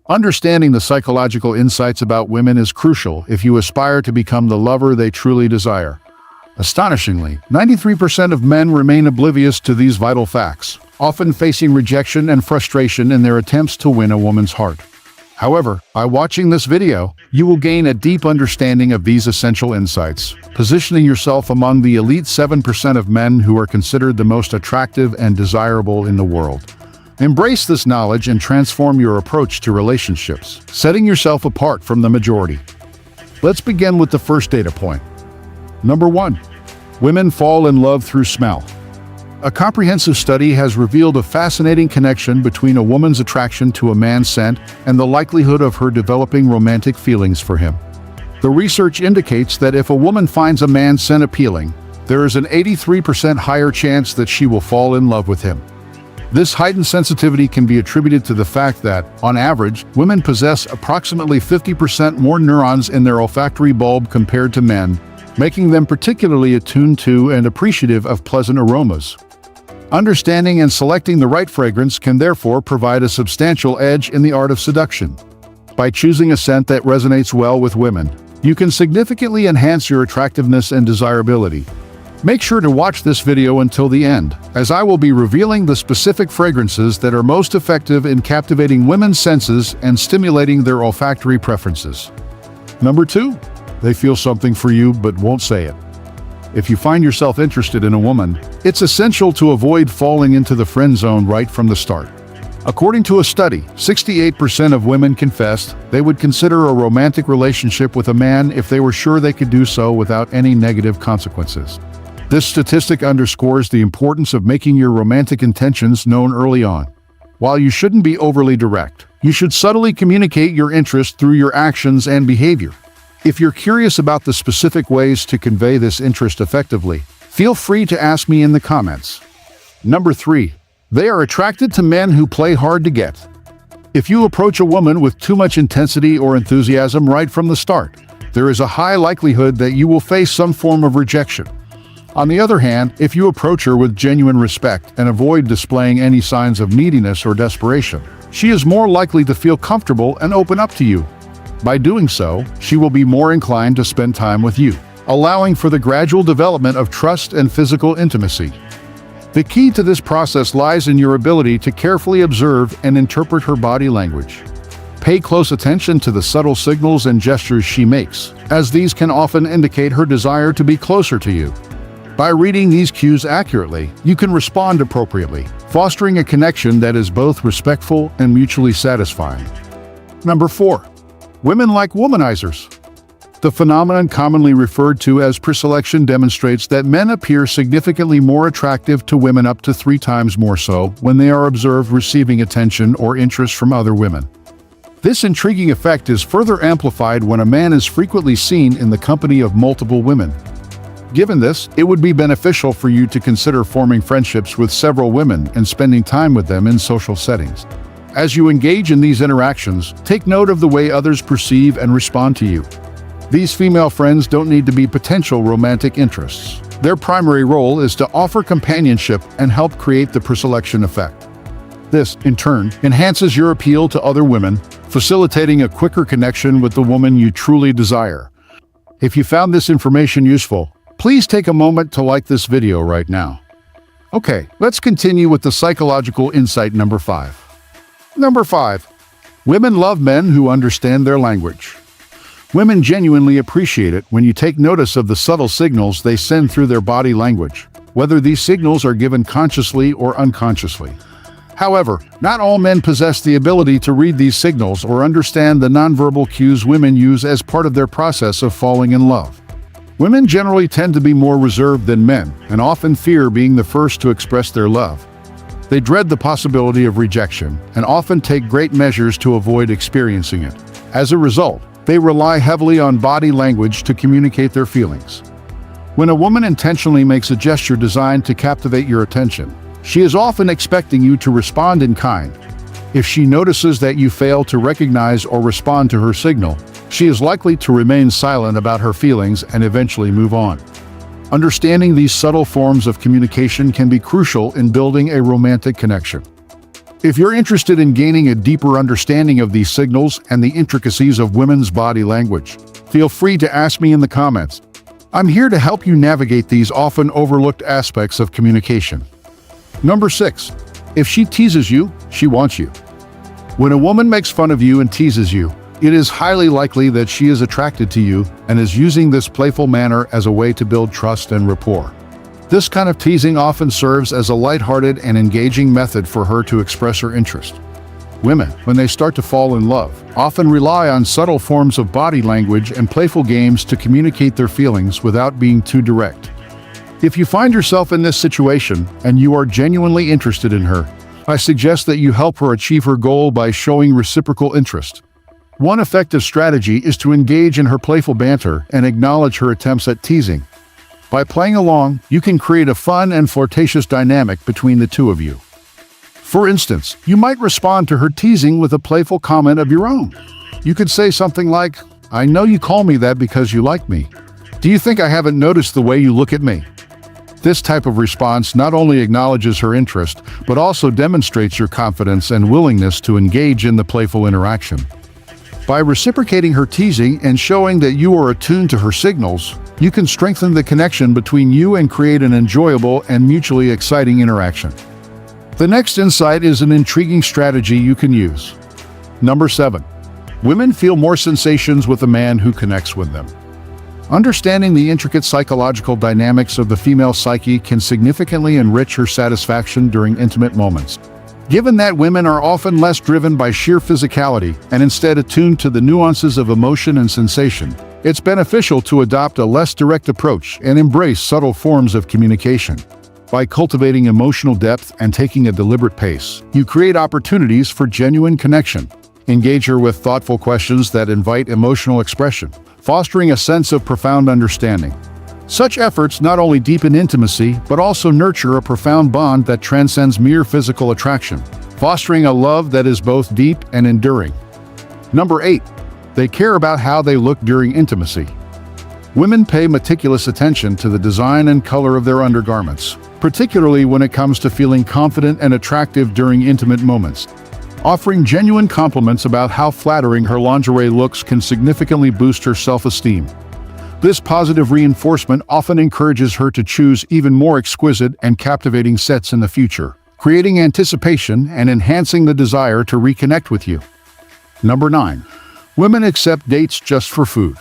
Understanding the psychological insights about women is crucial if you aspire to become the lover they truly desire. Astonishingly, 93% of men remain oblivious to these vital facts, often facing rejection and frustration in their attempts to win a woman's heart. However, by watching this video, you will gain a deep understanding of these essential insights, positioning yourself among the elite 7% of men who are considered the most attractive and desirable in the world. Embrace this knowledge and transform your approach to relationships, setting yourself apart from the majority. Let's begin with the first data point. Number 1. Women fall in love through smell. A comprehensive study has revealed a fascinating connection between a woman's attraction to a man's scent and the likelihood of her developing romantic feelings for him. The research indicates that if a woman finds a man's scent appealing, there is an 83% higher chance that she will fall in love with him. This heightened sensitivity can be attributed to the fact that, on average, women possess approximately 50% more neurons in their olfactory bulb compared to men, making them particularly attuned to and appreciative of pleasant aromas. Understanding and selecting the right fragrance can therefore provide a substantial edge in the art of seduction. By choosing a scent that resonates well with women, you can significantly enhance your attractiveness and desirability. Make sure to watch this video until the end, as I will be revealing the specific fragrances that are most effective in captivating women's senses and stimulating their olfactory preferences. Number 2. They feel something for you but won't say it. If you find yourself interested in a woman, it's essential to avoid falling into the friend zone right from the start. According to a study, 68% of women confessed they would consider a romantic relationship with a man if they were sure they could do so without any negative consequences. This statistic underscores the importance of making your romantic intentions known early on. While you shouldn't be overly direct, you should subtly communicate your interest through your actions and behavior. If you're curious about the specific ways to convey this interest effectively, feel free to ask me in the comments. Number 3. They are attracted to men who play hard to get. If you approach a woman with too much intensity or enthusiasm right from the start, there is a high likelihood that you will face some form of rejection. On the other hand, if you approach her with genuine respect and avoid displaying any signs of neediness or desperation, she is more likely to feel comfortable and open up to you. By doing so, she will be more inclined to spend time with you, allowing for the gradual development of trust and physical intimacy. The key to this process lies in your ability to carefully observe and interpret her body language. Pay close attention to the subtle signals and gestures she makes, as these can often indicate her desire to be closer to you. By reading these cues accurately, you can respond appropriately, fostering a connection that is both respectful and mutually satisfying. Number 4. Women like womanizers. The phenomenon commonly referred to as preselection demonstrates that men appear significantly more attractive to women, up to 3 times more so, when they are observed receiving attention or interest from other women. This intriguing effect is further amplified when a man is frequently seen in the company of multiple women. Given this, it would be beneficial for you to consider forming friendships with several women and spending time with them in social settings. As you engage in these interactions, take note of the way others perceive and respond to you. These female friends don't need to be potential romantic interests. Their primary role is to offer companionship and help create the preselection effect. This, in turn, enhances your appeal to other women, facilitating a quicker connection with the woman you truly desire. If you found this information useful, please take a moment to like this video right now. Okay, let's continue with the psychological insight number 5. Number 5. Women love men who understand their language. Women genuinely appreciate it when you take notice of the subtle signals they send through their body language, whether these signals are given consciously or unconsciously. However, not all men possess the ability to read these signals or understand the nonverbal cues women use as part of their process of falling in love. Women generally tend to be more reserved than men and often fear being the first to express their love. They dread the possibility of rejection and often take great measures to avoid experiencing it. As a result, they rely heavily on body language to communicate their feelings. When a woman intentionally makes a gesture designed to captivate your attention, she is often expecting you to respond in kind. If she notices that you fail to recognize or respond to her signal, she is likely to remain silent about her feelings and eventually move on. Understanding these subtle forms of communication can be crucial in building a romantic connection. If you're interested in gaining a deeper understanding of these signals and the intricacies of women's body language, feel free to ask me in the comments. I'm here to help you navigate these often overlooked aspects of communication. Number 6. If she teases you, she wants you. When a woman makes fun of you and teases you, it is highly likely that she is attracted to you and is using this playful manner as a way to build trust and rapport. This kind of teasing often serves as a lighthearted and engaging method for her to express her interest. Women, when they start to fall in love, often rely on subtle forms of body language and playful games to communicate their feelings without being too direct. If you find yourself in this situation and you are genuinely interested in her, I suggest that you help her achieve her goal by showing reciprocal interest. One effective strategy is to engage in her playful banter and acknowledge her attempts at teasing. By playing along, you can create a fun and flirtatious dynamic between the two of you. For instance, you might respond to her teasing with a playful comment of your own. You could say something like, "I know you call me that because you like me. Do you think I haven't noticed the way you look at me?" This type of response not only acknowledges her interest, but also demonstrates your confidence and willingness to engage in the playful interaction. By reciprocating her teasing and showing that you are attuned to her signals, you can strengthen the connection between you and create an enjoyable and mutually exciting interaction. The next insight is an intriguing strategy you can use. Number 7. Women feel more sensations with a man who connects with them. Understanding the intricate psychological dynamics of the female psyche can significantly enrich her satisfaction during intimate moments. Given that women are often less driven by sheer physicality and instead attuned to the nuances of emotion and sensation, it's beneficial to adopt a less direct approach and embrace subtle forms of communication. By cultivating emotional depth and taking a deliberate pace, you create opportunities for genuine connection. Engage her with thoughtful questions that invite emotional expression, fostering a sense of profound understanding. Such efforts not only deepen intimacy, but also nurture a profound bond that transcends mere physical attraction, fostering a love that is both deep and enduring. Number 8. They care about how they look during intimacy. Women pay meticulous attention to the design and color of their undergarments, particularly when it comes to feeling confident and attractive during intimate moments. Offering genuine compliments about how flattering her lingerie looks can significantly boost her self-esteem. This positive reinforcement often encourages her to choose even more exquisite and captivating sets in the future, creating anticipation and enhancing the desire to reconnect with you. Number 9. Women accept dates just for food.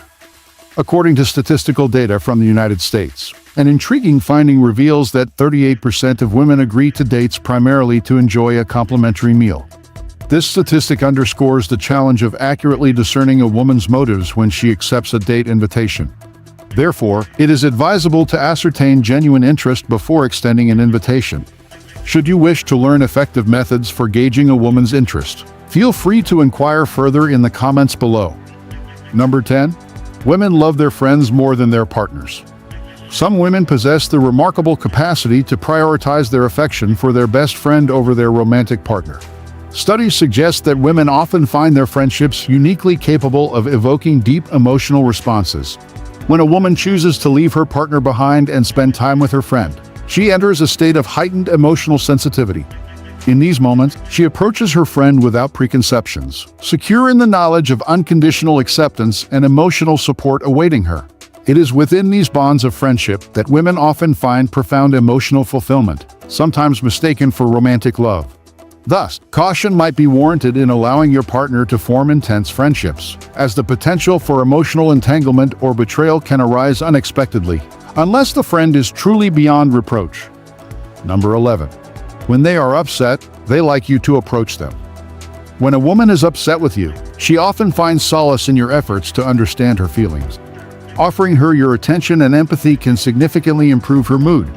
According to statistical data from the United States, an intriguing finding reveals that 38% of women agree to dates primarily to enjoy a complimentary meal. This statistic underscores the challenge of accurately discerning a woman's motives when she accepts a date invitation. Therefore, it is advisable to ascertain genuine interest before extending an invitation. Should you wish to learn effective methods for gauging a woman's interest, feel free to inquire further in the comments below. Number 10. Women love their friends more than their partners. Some women possess the remarkable capacity to prioritize their affection for their best friend over their romantic partner. Studies suggest that women often find their friendships uniquely capable of evoking deep emotional responses. When a woman chooses to leave her partner behind and spend time with her friend, she enters a state of heightened emotional sensitivity. In these moments, she approaches her friend without preconceptions, secure in the knowledge of unconditional acceptance and emotional support awaiting her. It is within these bonds of friendship that women often find profound emotional fulfillment, sometimes mistaken for romantic love. Thus, caution might be warranted in allowing your partner to form intense friendships, as the potential for emotional entanglement or betrayal can arise unexpectedly, unless the friend is truly beyond reproach. Number 11. When they are upset, they like you to approach them. When a woman is upset with you, she often finds solace in your efforts to understand her feelings. Offering her your attention and empathy can significantly improve her mood.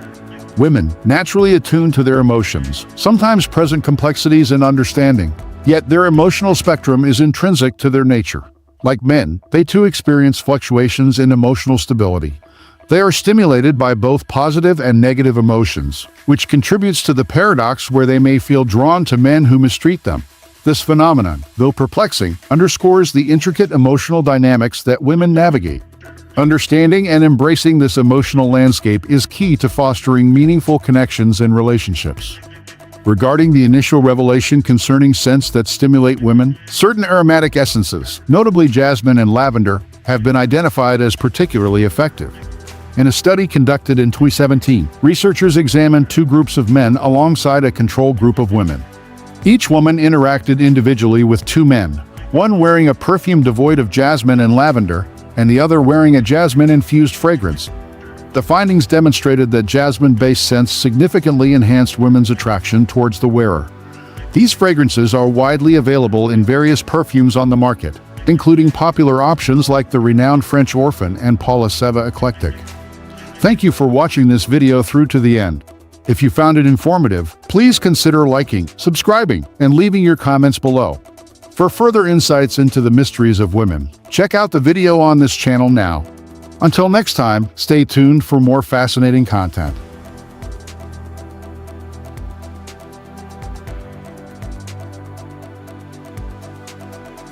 Women, naturally attuned to their emotions, sometimes present complexities in understanding, yet their emotional spectrum is intrinsic to their nature. Like men, they too experience fluctuations in emotional stability. They are stimulated by both positive and negative emotions, which contributes to the paradox where they may feel drawn to men who mistreat them. This phenomenon, though perplexing, underscores the intricate emotional dynamics that women navigate. Understanding and embracing this emotional landscape is key to fostering meaningful connections and relationships. Regarding the initial revelation concerning scents that stimulate women, certain aromatic essences, notably jasmine and lavender, have been identified as particularly effective. In a study conducted in 2017, researchers examined two groups of men alongside a control group of women. Each woman interacted individually with two men, one wearing a perfume devoid of jasmine and lavender, and the other wearing a jasmine-infused fragrance. The findings demonstrated that jasmine-based scents significantly enhanced women's attraction towards the wearer. These fragrances are widely available in various perfumes on the market, including popular options like the renowned French Orphan and Paula Seva Eclectic. Thank you for watching this video through to the end. If you found it informative, please consider liking, subscribing, and leaving your comments below. For further insights into the mysteries of women, check out the video on this channel now. Until next time, stay tuned for more fascinating content.